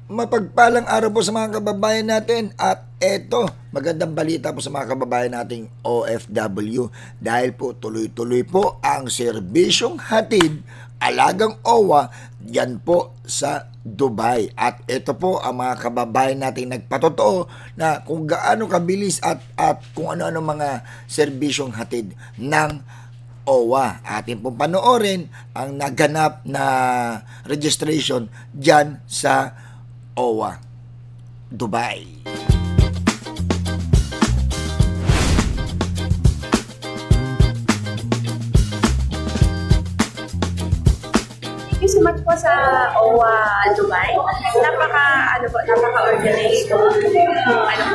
Mapagpalang araw po sa mga kababayan natin at eto, magandang balita po sa mga kababayan nating OFW dahil po tuloy-tuloy po ang serbisyong hatid alagang OWA dyan po sa Dubai. At ito po ang mga kababayan nating nagpatotoo na kung gaano kabilis at kung ano-ano mga serbisyong hatid ng OWA. Atin pong panoorin ang naganap na registration dyan sa OWA, Dubai. Thank you so much po sa OWA Dubai. Napaka-organized po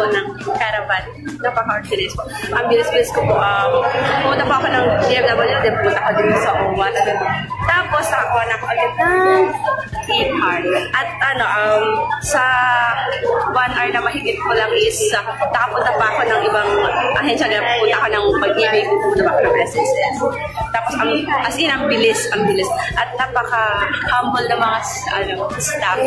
ng caravan. Napaka-organized po. Ang bilis-bilis ko po. Pumunta po ako ng DFW, then pumunta ko din sa OWA. Tapos nakakuha na ako agad ng e-card. At sa 1 hour na mahigit ko lang is nakapunta pa ako ng ibang ahensya na pupunta ako ng pag-ibig, pupunta pa ako ng SSS. Tapos as in, ang bilis. At napaka-humble na mga staff.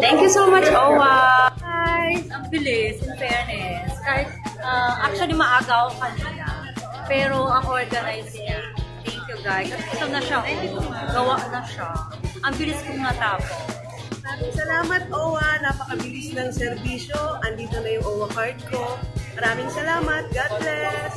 Thank you so much, OWA! Guys, ang bilis, in fairness. Kahit, actually maaga ako kanina. Pero ang organize niya. Thank you guys. At ito na siya, gawa na siya. Ang bilis kong natapos. Maraming salamat, OWA. Napakabilis ng serbisyo. Andito na yung OWA card ko. Maraming salamat. God bless.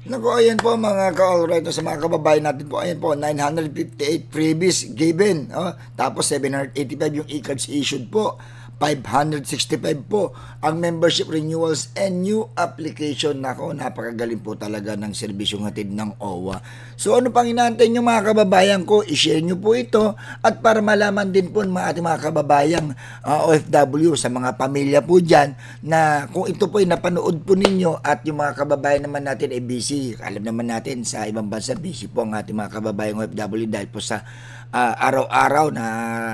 Naku, ayan po mga ka-alright sa mga kababayan natin po. Ayan po, 958 freebies given. Tapos 785 yung e-cards issued po. 565 po ang membership renewals and new application. Nako, napakagaling po talaga ng serbisyong hatid ng OWA. So ano pang inaantay nyo mga kababayan ko, i-share nyo po ito at para malaman din po ng ating mga kababayang OFW sa mga pamilya po dyan na kung ito po ay napanood po ninyo at yung mga kababayan naman natin ay busy. Alam naman natin sa ibang bansa busy po ang ating mga kababayang OFW dahil po sa araw-araw na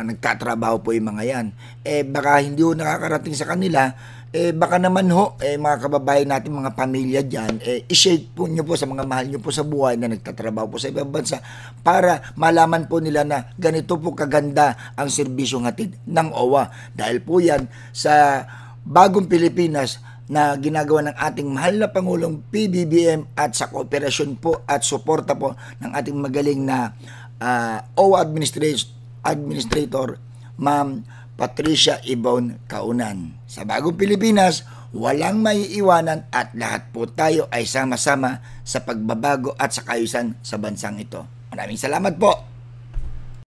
nagtatrabaho po yung mga yan. Baka hindi ho nakakarating sa kanila, baka naman ho, mga kababayan natin, mga pamilya dyan, i-share po nyo po sa mga mahal nyo po sa buhay na nagtatrabaho po sa ibang bansa para malaman po nila na ganito po kaganda ang serbisyong hatid ng OWA. Dahil po yan sa bagong Pilipinas na ginagawa ng ating mahal na Pangulong PBBM at sa kooperasyon po at suporta po ng ating magaling na OWA Administrator, Ma'am Patricia Ibon Kaunan. Sa bagong Pilipinas, walang maiiwanan at lahat po tayo ay sama-sama sa pagbabago at sa kaayusan sa bansang ito. Maraming salamat po.